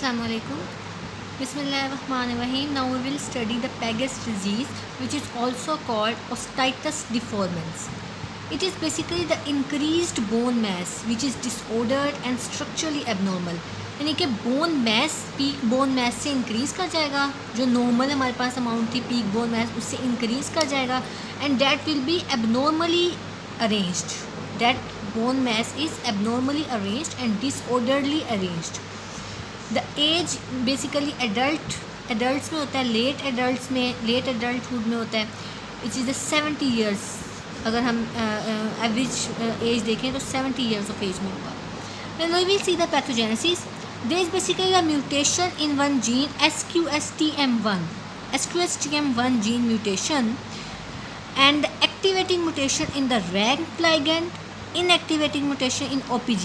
Assalamu alaikum. Bismillahirrahmanirrahim. Now we will study the Paget's disease, which is also called osteitis deformans. It is basically the increased bone mass which is disordered and structurally abnormal. यानी कि bone mass peak bone mass से increase कर जाएगा, जो normal हमारे पास amount थी peak bone mass उससे इंक्रीज़ कर जाएगा, and that will be abnormally arranged. That bone mass is abnormally arranged and disorderly arranged. The age basically adults में होता है, लेट एडल्टहुड में होता है, विच इज़ द 70 ईयर्स. अगर हम एवरेज एज देखें तो 70 ईयर्स ऑफ एज में होगा. Then we will see the pathogenesis. There is basically a mutation in one gene, SQSTM1 gene mutation, and the activating mutation in the RANK ligand, inactivating mutation in OPG.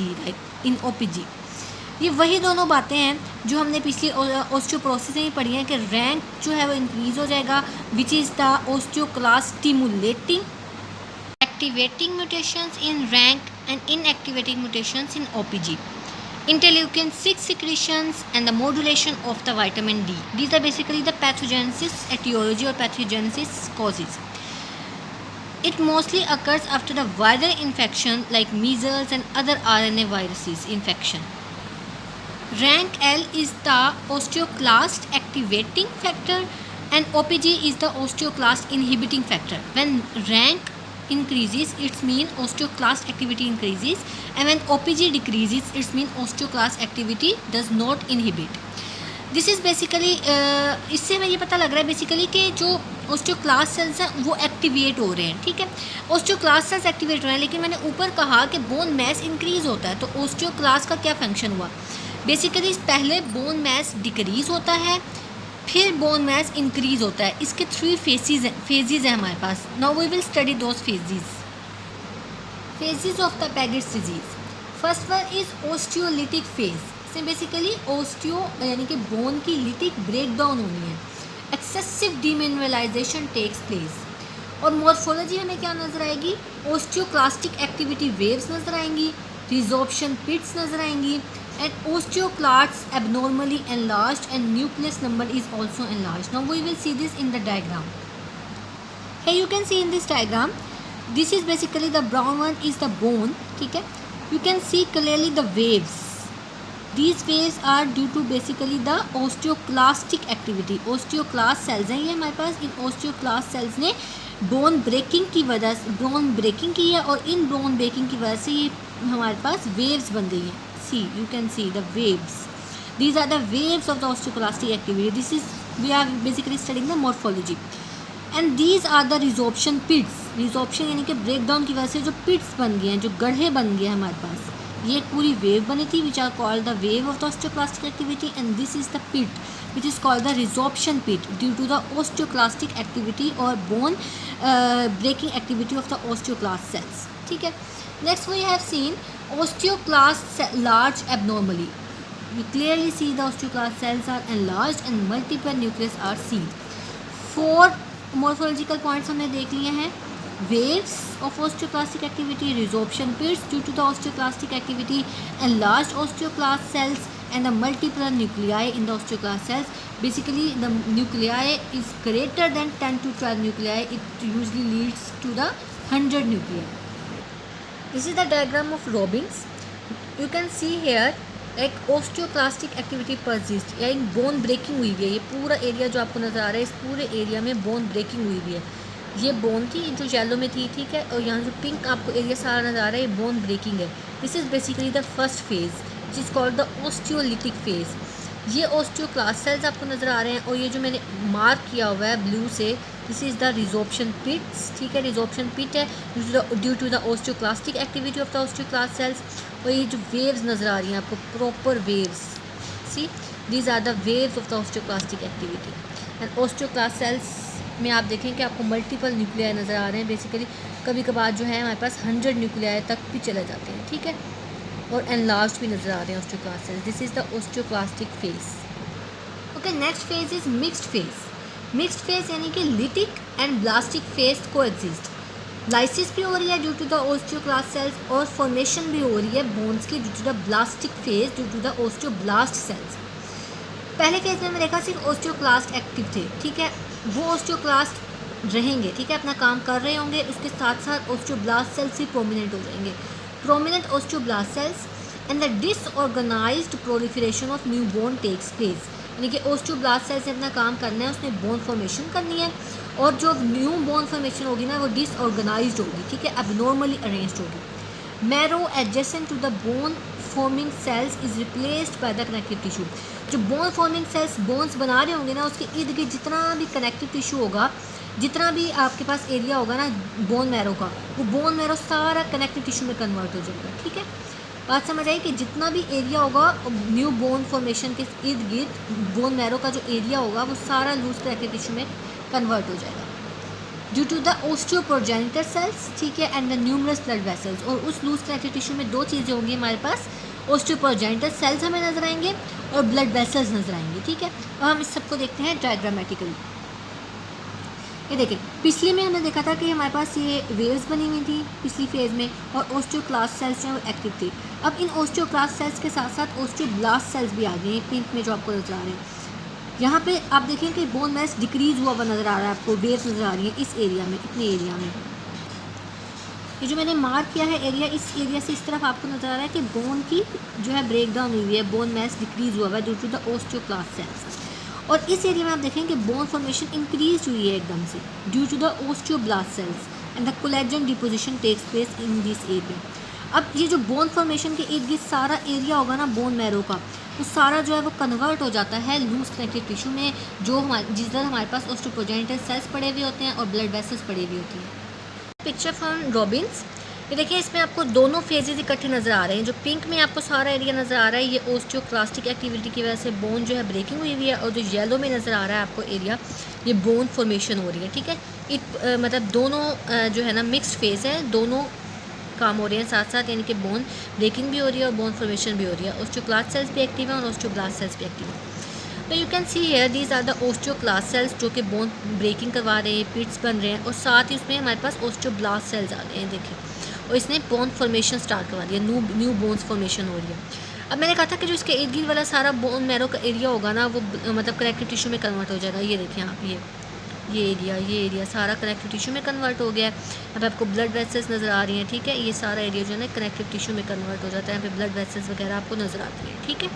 ये वही दोनों बातें हैं जो हमने पिछली ऑस्टियोपोरोसिस में ही पढ़ी हैं कि रैंक जो है वो इंक्रीज़ हो जाएगा, which is the osteoclast stimulating, activating mutations in RANK and inactivating mutations in OPG, interleukin 6 secretions and the modulation of the vitamin D. These are basically the pathogenesis etiology or pathogenesis causes. It mostly occurs after the viral infection like measles and other RNA viruses infection. RANK L is the osteoclast activating factor and OPG is the osteoclast inhibiting factor. When RANK increases, it means osteoclast activity increases, and when OPG decreases, it means osteoclast activity does not inhibit. This is basically इससे हमें ये पता लग रहा है basically कि जो osteoclast sales हैं वो एक्टिवेट हो रहे हैं. ठीक है, ओस्टियोक्लास्ट सेल्स एक्टिवेट हो रहे हैं, लेकिन मैंने ऊपर कहा कि बोन मैस इंक्रीज़ होता है, तो ओस्टियोक्लास्ट का क्या फंक्शन हुआ. बेसिकली पहले बोन मैस डिक्रीज़ होता है, फिर बोन मैस इंक्रीज़ होता है. इसके 3 फेजेज़ हैं हमारे पास. Now we will study those phases of the Paget's disease. First one is osteolytic phase. इसमें बेसिकली ओस्टियो यानी कि बोन की लिटिक ब्रेकडाउन होनी है. Excessive demineralization takes place. और मॉर्फोलॉजी हमें क्या नज़र आएगी, ओस्टियोक्लास्टिक एक्टिविटी वेव्स नज़र आएंगी, रिजॉर्प्शन पिट्स नज़र आएंगी, and osteoclasts abnormally enlarged and nucleus number is also enlarged. Now we will see this in the diagram. Here you can see in this diagram, this is basically the brown one is the bone. ठीक है, you can see clearly the waves. These waves are due to basically the osteoclastic activity. osteoclast cells हैं ये हमारे पास. इन osteoclast cells ने bone breaking की वजह से bone breaking की है, और इन बोन ब्रेकिंग की वजह से ये हमारे पास वेव्स बन गई हैं. See, you can see the waves. These are the waves of the osteoclastic activity. This is, we are basically studying the morphology. And these are the resorption pits. Resorption यानी कि ब्रेकडाउन की वजह से जो पिट्स बन गए हैं, जो गड्ढे बन गए हैं हमारे पास, ये एक पूरी वेव बनी थी which are called the wave of the osteoclastic activity, and this is the pit which is called the resorption pit due to the osteoclastic activity or bone breaking activity of the osteoclast cells. ठीक है. Next we have seen osteoclasts large abnormally. We clearly see the osteoclast cells are enlarged and multiple nucleus are seen. 4 morphological points हमने देख लिए हैं. Waves of osteoclastic activity, resorption pits due to the osteoclastic activity, enlarged osteoclast cells, and the multiple nuclei in the osteoclast cells. Basically the nuclei is greater than 10 to 12 nuclei. It usually leads to the 100 nuclei. This is the diagram of Robbins. You can see here like osteoclastic activity persists, या in bone breaking हुई हुई है. ये पूरा area जो आपको नज़र आ रहा है, इस पूरे एरिया में बोन ब्रेकिंग हुई हुई है. ये बोन थी जो येलो में थी, ठीक है, और यहाँ जो पिंक आपको एरिया सारा नज़र आ रहा है, ये बोन ब्रेकिंग है. This is basically the first phase which is called the osteolytic phase. ये ओस्टियोक्लास्ट सेल्स आपको नज़र आ रहे हैं, और ये जो मैंने मार्क किया हुआ है ब्लू से, this is the resorption pits. ठीक है, रिजॉर्प्शन पिट है due to the osteoclastic activity of the osteoclast cells. और ये जो वेव्स नज़र आ रही हैं आपको, proper waves, see these are the waves of the osteoclastic activity. And osteoclast cells में आप देखें कि आपको मल्टीपल न्यूक्लियाई नज़र आ रहे हैं. बेसिकली कभी कभार जो है हमारे पास 100 न्यूक्लियाई तक भी चले जाते हैं. ठीक है, और एनलार्ज भी नज़र आ रहे हैं osteoclast cells. This is the osteoclastic phase. Okay, next phase is mixed phase. Mixed phase यानी कि lytic and blastic phase coexist. Lysis भी हो रही है due to the osteoclast cells, और फॉर्मेशन भी हो रही है बोन्स की due to the blastic phase due to the osteoblast cells. पहले फेज में देखा सिर्फ ओस्टियोक्लास्ट एक्टिव थे, ठीक है, वो ओस्टियोक्लास्ट रहेंगे, ठीक है, अपना काम कर रहे होंगे, उसके साथ साथ ओस्टियोब्लास्ट सेल्स भी प्रोमिनेंट हो जाएंगे, prominent osteoblast cells and the disorganized proliferation of new bone takes place, यानी कि ओस्टियोब्लास्ट सेल से अपना काम करना है, उसने बोन फॉर्मेशन करनी है, और जो न्यू बोन फॉर्मेशन होगी ना वो डिसऑर्गेनाइज्ड होगी, ठीक है, अबनॉर्मली अरेंज्ड होगी। Marrow adjacent to the bone forming cells is replaced by the connective tissue, जो बोन फॉर्मिंग सेल्स बोन्स बना रहे होंगे ना उसके इर्द गिर्द जितना भी कनेक्टिव टिश्यू होगा, जितना भी आपके पास एरिया होगा ना बोन मैरो का, वो बोन मैरो सारा कनेक्टिव टिश्यू में कन्वर्ट हो जाएगा, ठीक है। बात समझ आई कि जितना भी एरिया होगा न्यू बोन फॉर्मेशन के इर्द गिर्द बोन मैरो का जो एरिया होगा वो सारा लूज कनेक्टिव टिश्यू में कन्वर्ट हो जाएगा ड्यू टू द ओस्टियोप्रोजेनिटर सेल्स, ठीक है, and the numerous blood vessels. और उस लूज कनेक्टिव टिश्यू में दो चीज़ें होंगी हमारे पास, ओस्टियोप्रोजेनिटर सेल्स हमें नजर आएंगे और ब्लड वेसल्स नजर आएंगे, ठीक है। और हम इस सबको देखते हैं डायग्रामेटिकली। ये देखिए, पिछली में हमने देखा था कि हमारे पास ये वेव्स बनी हुई थी पिछली फेज़ में, और ओस्टियोक्लास्ट सेल्स जो है वो एक्टिव थी। अब इन ओस्टियोक्लास्ट सेल्स के साथ साथ ओस्टियोब्लास्ट सेल्स भी आ गए हैं, पिंक में जो आपको नजर आ रहे हैं। यहाँ पे आप देखें कि बोन मैस डिक्रीज हुआ नज़र आ रहा है, आपको वेव्स नज़र आ रही है इस एरिया में, इतने एरिया में। ये जो मैंने मार्क किया है एरिया, इस एरिया से इस तरफ आपको नज़र आ रहा है कि बोन की जो है ब्रेक डाउन हुई है, बोन मैस डिक्रीज हुआ है due to the osteoclast cells. और इस एरिया में आप देखेंगे बोन फॉर्मेशन इंक्रीज हुई है एकदम से due to the osteoblast cells and the collagen deposition takes place in this area. अब ये जो बोन फॉर्मेशन के इर्द गिर्द सारा एरिया होगा ना बोन मैरो का, वो सारा जो है वो कन्वर्ट हो जाता है लूज कनेक्टिव टिश्यू में, जो जिस तरह हमारे पास ओस्टियोप्रोजेनिटर सेल्स पड़े हुए होते हैं और ब्लड वेसल्स पड़े हुए होती हैं। पिक्चर फ्रॉम रॉबिन्स, ये देखिए इसमें आपको दोनों फेजेस इकट्ठे नज़र आ रहे हैं। जो पिंक में आपको सारा एरिया नज़र आ रहा है ये ओस्टियोक्लास्टिक एक्टिविटी की वजह से बोन जो है ब्रेकिंग हुई हुई है, और जो येलो में नज़र आ रहा है आपको एरिया, ये बोन फॉर्मेशन हो रही है, ठीक है। मतलब दोनों जो है ना मिक्स्ड फेज है, दोनों काम हो रहे हैं साथ साथ, यानी कि बोन ब्रेकिंग भी हो रही है और बोन फॉर्मेशन भी हो रही है। ओस्टियोक्लास्ट सेल्स भी एक्टिव है और ओस्टियोब्लास्ट सेल्स भी एक्टिव है। तो you can see here these are the osteoclast cells जो कि बोन ब्रेकिंग करवा रहे हैं, पिट्स बन रहे हैं, और साथ ही उसमें हमारे पास ओस्टियोब्लास्ट सेल्स आ गए हैं, देखिए, और इसने बोन फॉर्मेशन स्टार्ट करवा दिया, न्यू बोन्स फॉर्मेशन हो रही है। अब मैंने कहा था कि जो इसके इर्द गिर्द वाला सारा बोन मैरो का एरिया होगा ना वो मतलब कनेक्टिव टिश्यू में कन्वर्ट हो जाएगा। ये देखिए आप, ये एरिया सारा कनेक्टिव टिश्यू में कन्वर्ट हो गया है। अब आपको ब्लड वेसल्स नज़र आ रही हैं, ठीक है, ये सारा एरिया जो है ना कनेक्टिव टिश्यू में कन्वर्ट हो जाता है, यहाँ पे ब्लड वेसल्स वगैरह आपको नज़र आती है, ठीक है।